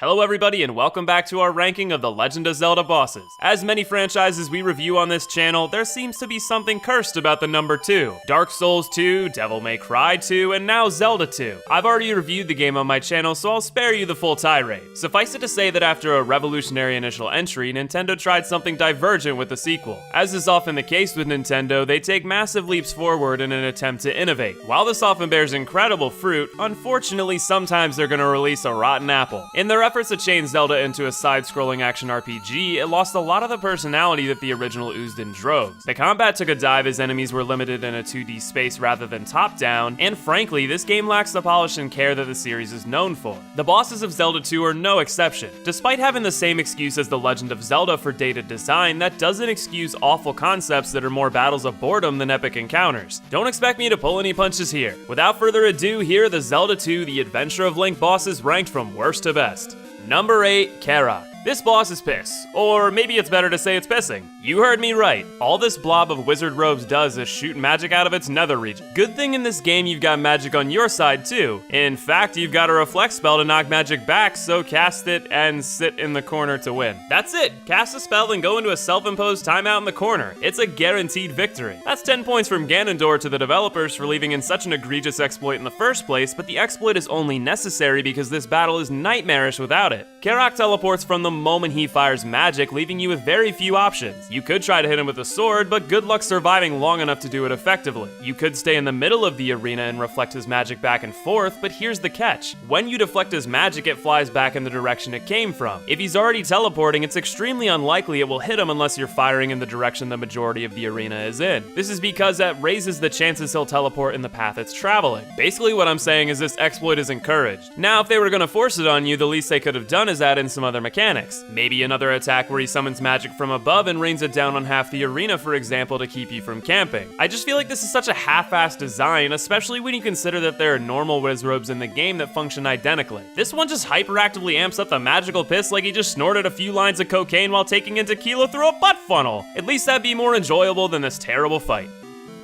Hello everybody and welcome back to our ranking of the Legend of Zelda bosses. As many franchises we review on this channel, there seems to be something cursed about the number 2. Dark Souls 2, Devil May Cry 2, and now Zelda 2. I've already reviewed the game on my channel, so I'll spare you the full tirade. Suffice it to say that after a revolutionary initial entry, Nintendo tried something divergent with the sequel. As is often the case with Nintendo, they take massive leaps forward in an attempt to innovate. While this often bears incredible fruit, unfortunately sometimes they're gonna release a rotten apple. In their efforts to change Zelda into a side-scrolling action RPG, it lost a lot of the personality that the original oozed in droves. The combat took a dive as enemies were limited in a 2D space rather than top-down, and frankly, this game lacks the polish and care that the series is known for. The bosses of Zelda 2 are no exception. Despite having the same excuse as The Legend of Zelda for dated design, that doesn't excuse awful concepts that are more battles of boredom than epic encounters. Don't expect me to pull any punches here. Without further ado, here are the Zelda 2 The Adventure of Link bosses ranked from worst to best. Number 8, Cara. This boss is piss, or maybe it's better to say it's pissing. You heard me right. All this blob of wizard robes does is shoot magic out of its nether region. Good thing in this game you've got magic on your side too. In fact, you've got a reflect spell to knock magic back, so cast it and sit in the corner to win. That's it. Cast a spell and go into a self-imposed timeout in the corner. It's a guaranteed victory. That's 10 points from Ganondorf to the developers for leaving in such an egregious exploit in the first place, but the exploit is only necessary because this battle is nightmarish without it. Cara teleports from the moment he fires magic, leaving you with very few options. You could try to hit him with a sword, but good luck surviving long enough to do it effectively. You could stay in the middle of the arena and reflect his magic back and forth, but here's the catch. When you deflect his magic, it flies back in the direction it came from. If he's already teleporting, it's extremely unlikely it will hit him unless you're firing in the direction the majority of the arena is in. This is because that raises the chances he'll teleport in the path it's traveling. Basically what I'm saying is this exploit is encouraged. Now if they were gonna force it on you, the least they could have done is add in some other mechanics. Maybe another attack where he summons magic from above and rains it down on half the arena, for example, to keep you from camping. I just feel like this is such a half-assed design, especially when you consider that there are normal whiz robes in the game that function identically. This one just hyperactively amps up the magical piss like he just snorted a few lines of cocaine while taking in tequila through a butt funnel. At least that'd be more enjoyable than this terrible fight.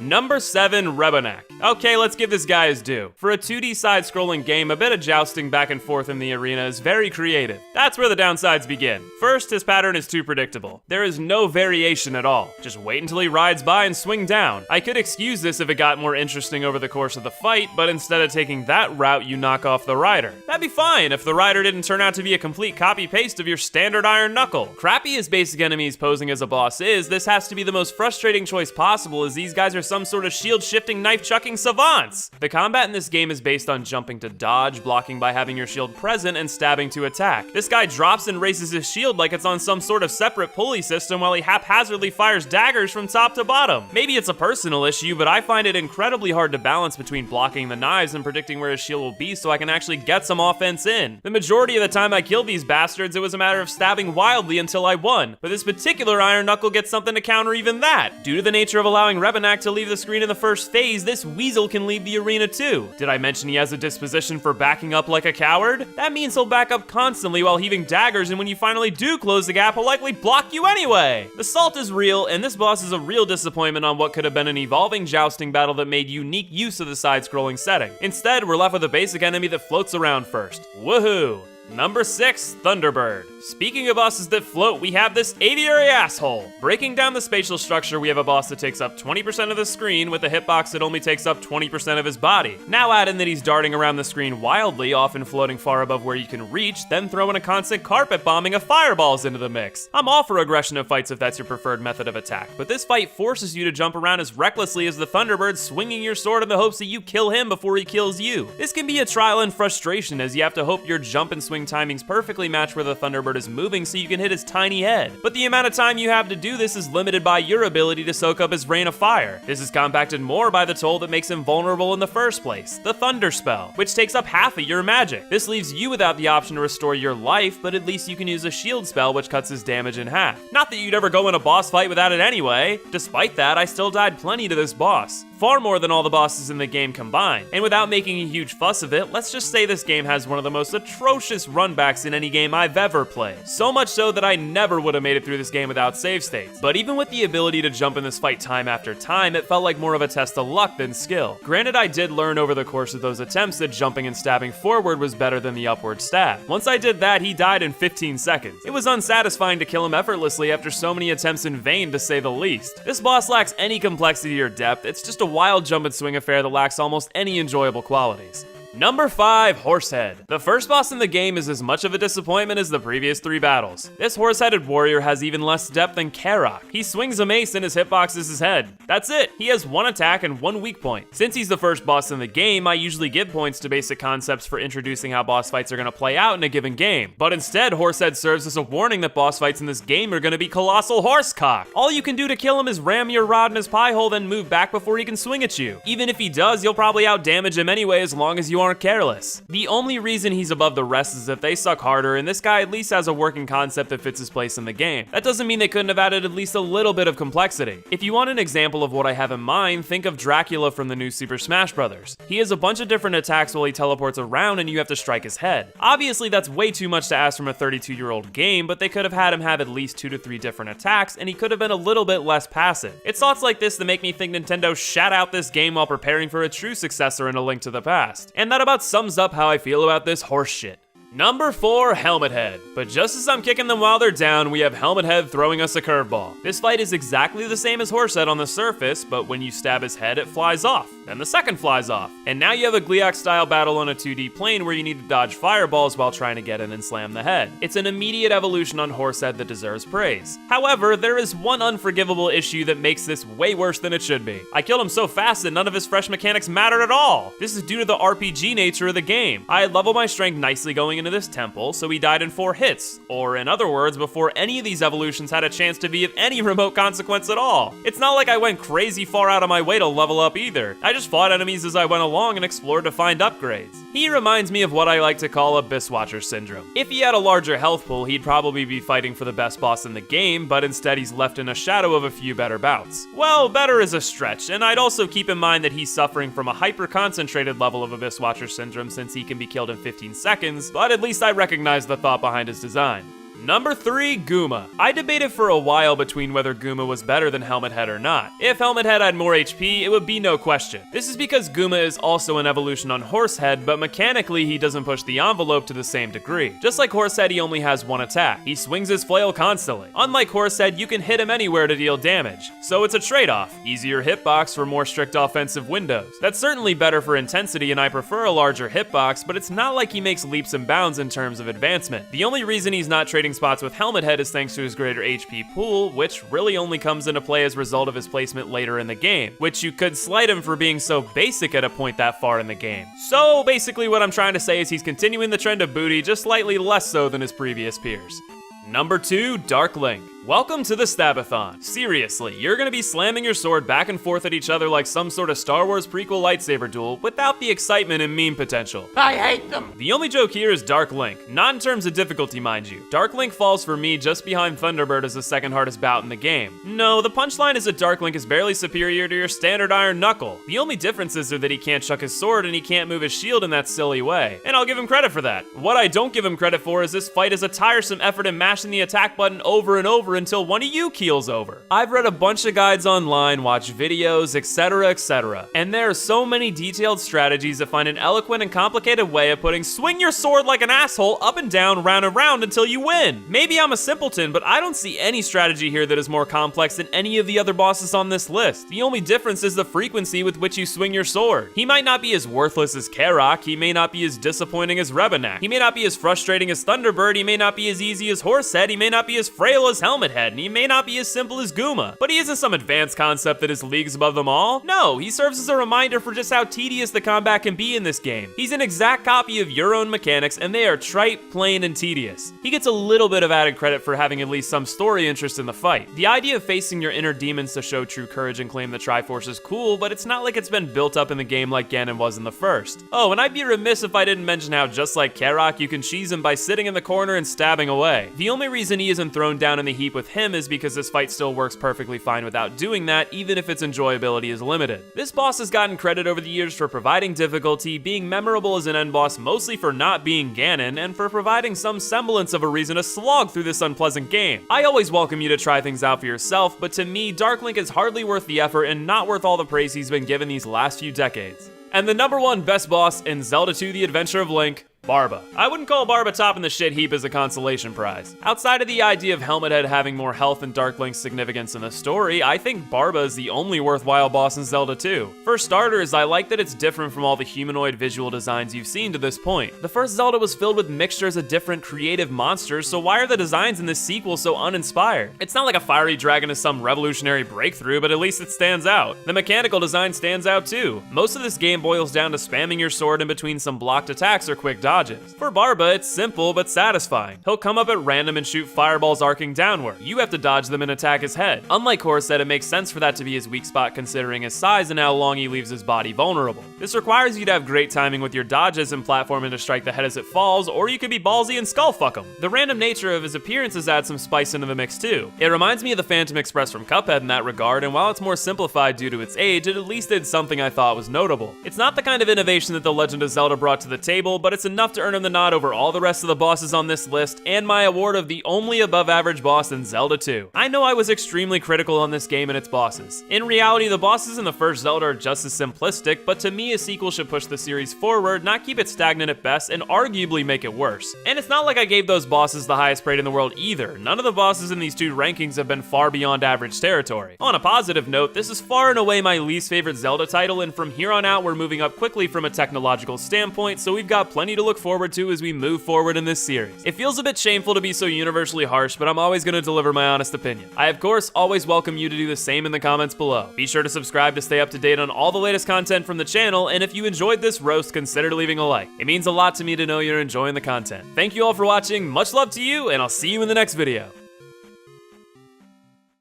Number 7, Reb ACK. Okay, let's give this guy his due. For a 2D side-scrolling game, a bit of jousting back and forth in the arena is very creative. That's where the downsides begin. First, his pattern is too predictable. There is no variation at all. Just wait until he rides by and swing down. I could excuse this if it got more interesting over the course of the fight, but instead of taking that route, you knock off the rider. That'd be fine if the rider didn't turn out to be a complete copy-paste of your standard Iron Knuckle. Crappy as basic enemies posing as a boss is, this has to be the most frustrating choice possible as these guys are some sort of shield-shifting, knife-chucking savants. The combat in this game is based on jumping to dodge, blocking by having your shield present, and stabbing to attack. This guy drops and raises his shield like it's on some sort of separate pulley system while he haphazardly fires daggers from top to bottom. Maybe it's a personal issue, but I find it incredibly hard to balance between blocking the knives and predicting where his shield will be so I can actually get some offense in. The majority of the time I killed these bastards, it was a matter of stabbing wildly until I won, but this particular Iron Knuckle gets something to counter even that. Due to the nature of allowing Reb ACK to leave the screen in the first phase, this weasel can leave the arena too. Did I mention he has a disposition for backing up like a coward? That means he'll back up constantly while heaving daggers, and when you finally do close the gap, he'll likely block you anyway. The salt is real, and this boss is a real disappointment on what could have been an evolving jousting battle that made unique use of the side-scrolling setting. Instead, we're left with a basic enemy that floats around first. Woohoo! Number 6, Thunderbird. Speaking of bosses that float, we have this aviary asshole. Breaking down the spatial structure, we have a boss that takes up 20% of the screen with a hitbox that only takes up 20% of his body. Now add in that he's darting around the screen wildly, often floating far above where you can reach, then throw in a constant carpet bombing of fireballs into the mix. I'm all for aggression of fights if that's your preferred method of attack, but this fight forces you to jump around as recklessly as the Thunderbird, swinging your sword in the hopes that you kill him before he kills you. This can be a trial in frustration as you have to hope your jump and swing timings perfectly match where the Thunderbird is moving so you can hit his tiny head. But the amount of time you have to do this is limited by your ability to soak up his rain of fire. This is compacted more by the toll that makes him vulnerable in the first place, the Thunder Spell, which takes up half of your magic. This leaves you without the option to restore your life, but at least you can use a shield spell which cuts his damage in half. Not that you'd ever go in a boss fight without it anyway. Despite that, I still died plenty to this boss. far more than all the bosses in the game combined. And without making a huge fuss of it, let's just say this game has one of the most atrocious runbacks in any game I've ever played. So much so that I never would have made it through this game without save states. But even with the ability to jump in this fight time after time, it felt like more of a test of luck than skill. Granted, I did learn over the course of those attempts that jumping and stabbing forward was better than the upward stab. Once I did that, he died in 15 seconds. It was unsatisfying to kill him effortlessly after so many attempts in vain, to say the least. This boss lacks any complexity or depth, it's just a wild jump and swing affair that lacks almost any enjoyable qualities. Number 5, Horsehead. The first boss in the game is as much of a disappointment as the previous 3 battles. This horse-headed warrior has even less depth than Cara. He swings a mace and his hitbox is his head. That's it. He has 1 attack and 1 weak point. Since he's the first boss in the game, I usually give points to basic concepts for introducing how boss fights are going to play out in a given game. But instead, Horsehead serves as a warning that boss fights in this game are going to be colossal horsecock. All you can do to kill him is ram your rod in his pie hole, then move back before he can swing at you. Even if he does, you'll probably outdamage him anyway as long as you aren't careless. The only reason he's above the rest is if they suck harder, and this guy at least has a working concept that fits his place in the game. That doesn't mean they couldn't have added at least a little bit of complexity. If you want an example of what I have in mind, think of Dracula from the new Super Smash Bros. He has a bunch of different attacks while he teleports around and you have to strike his head. Obviously that's way too much to ask from a 32-year-old game, but they could have had him have at least 2 to 3 different attacks and he could have been a little bit less passive. It's thoughts like this that make me think Nintendo shat out this game while preparing for a true successor in A Link to the Past. And that about sums up how I feel about this horse shit. Number 4, Helmethead. But just as I'm kicking them while they're down, we have Helmethead throwing us a curveball. This fight is exactly the same as Horsehead on the surface, but when you stab his head, it flies off. Then the second flies off. And now you have a Gliok-style battle on a 2D plane where you need to dodge fireballs while trying to get in and slam the head. It's an immediate evolution on Horsehead that deserves praise. However, there is one unforgivable issue that makes this way worse than it should be. I killed him so fast that none of his fresh mechanics mattered at all. This is due to the RPG nature of the game. I had leveled my strength nicely going into this temple, so he died in 4 hits, or in other words, before any of these evolutions had a chance to be of any remote consequence at all. It's not like I went crazy far out of my way to level up either. I just fought enemies as I went along and explored to find upgrades. He reminds me of what I like to call Abyss Watcher syndrome. If he had a larger health pool, he'd probably be fighting for the best boss in the game, but instead he's left in a shadow of a few better bouts. Well, better is a stretch, and I'd also keep in mind that he's suffering from a hyper-concentrated level of Abyss Watcher syndrome since he can be killed in 15 seconds, but at least I recognize the thought behind his design. Number 3, Guma. I debated for a while between whether Guma was better than Helmethead or not. If Helmethead had more HP, it would be no question. This is because Guma is also an evolution on Horsehead, but mechanically he doesn't push the envelope to the same degree. Just like Horsehead, he only has 1 attack. He swings his flail constantly. Unlike Horsehead, you can hit him anywhere to deal damage. So it's a trade-off. Easier hitbox for more strict offensive windows. That's certainly better for intensity, and I prefer a larger hitbox, but it's not like he makes leaps and bounds in terms of advancement. The only reason he's not trading spots with Helmethead is thanks to his greater HP pool, which really only comes into play as a result of his placement later in the game, which you could slight him for being so basic at a point that far in the game. So basically what I'm trying to say is he's continuing the trend of booty, just slightly less so than his previous peers. Number 2, Darkling. Welcome to the Stabathon. Seriously, you're gonna be slamming your sword back and forth at each other like some sort of Star Wars prequel lightsaber duel without the excitement and meme potential. I hate them! The only joke here is Darkling, not in terms of difficulty, mind you. Darkling falls for me just behind Thunderbird as the second hardest bout in the game. No, the punchline is that Darkling is barely superior to your standard Iron Knuckle. The only differences are that he can't chuck his sword and he can't move his shield in that silly way. And I'll give him credit for that. What I don't give him credit for is this fight is a tiresome effort in mashing the attack button over and over until one of you keels over. I've read a bunch of guides online, watched videos, etc, and there are so many detailed strategies that find an eloquent and complicated way of putting swing your sword like an asshole up and down, round and round until you win. Maybe I'm a simpleton, but I don't see any strategy here that is more complex than any of the other bosses on this list. The only difference is the frequency with which you swing your sword. He might not be as worthless as Cara, he may not be as disappointing as Reb ACK, he may not be as frustrating as Thunderbird, he may not be as easy as Horsehead, he may not be as frail as Helmethead, and he may not be as simple as Guma, but he isn't some advanced concept that is leagues above them all. No, he serves as a reminder for just how tedious the combat can be in this game. He's an exact copy of your own mechanics, and they are trite, plain, and tedious. He gets a little bit of added credit for having at least some story interest in the fight. The idea of facing your inner demons to show true courage and claim the Triforce is cool, but it's not like it's been built up in the game like Ganon was in the first. Oh, and I'd be remiss if I didn't mention how just like Cara, you can cheese him by sitting in the corner and stabbing away. The only reason he isn't thrown down in the heap keep with him is because this fight still works perfectly fine without doing that, even if its enjoyability is limited. This boss has gotten credit over the years for providing difficulty, being memorable as an end boss mostly for not being Ganon, and for providing some semblance of a reason to slog through this unpleasant game. I always welcome you to try things out for yourself, but to me, Darkling is hardly worth the effort and not worth all the praise he's been given these last few decades. And the number one best boss in Zelda II: The Adventure of Link, Barbra. I wouldn't call Barbra topping the shit heap as a consolation prize. Outside of the idea of Helmethead having more health and Darkling's significance in the story, I think Barbra is the only worthwhile boss in Zelda 2. For starters, I like that it's different from all the humanoid visual designs you've seen to this point. The first Zelda was filled with mixtures of different creative monsters, so why are the designs in this sequel so uninspired? It's not like a fiery dragon is some revolutionary breakthrough, but at least it stands out. The mechanical design stands out too. Most of this game boils down to spamming your sword in between some blocked attacks or quick dodges. For Barbra, it's simple but satisfying. He'll come up at random and shoot fireballs arcing downward. You have to dodge them and attack his head. Unlike Horsehead, it makes sense for that to be his weak spot considering his size and how long he leaves his body vulnerable. This requires you to have great timing with your dodges and platforming to strike the head as it falls, or you could be ballsy and skullfuck him. The random nature of his appearances adds some spice into the mix too. It reminds me of the Phantom Express from Cuphead in that regard, and while it's more simplified due to its age, it at least did something I thought was notable. It's not the kind of innovation that The Legend of Zelda brought to the table, but it's enough to earn him the nod over all the rest of the bosses on this list, and my award of the only above average boss in Zelda 2. I know I was extremely critical on this game and its bosses. In reality, the bosses in the first Zelda are just as simplistic, but to me a sequel should push the series forward, not keep it stagnant at best, and arguably make it worse. And it's not like I gave those bosses the highest grade in the world either. None of the bosses in these two rankings have been far beyond average territory. On a positive note, this is far and away my least favorite Zelda title, and from here on out we're moving up quickly from a technological standpoint, so we've got plenty to look forward to as we move forward in this series. It feels a bit shameful to be so universally harsh, but I'm always going to deliver my honest opinion. I of course always welcome you to do the same in the comments below. Be sure to subscribe to stay up to date on all the latest content from the channel, and if you enjoyed this roast, consider leaving a like. It means a lot to me to know you're enjoying the content. Thank you all for watching, much love to you, and I'll see you in the next video.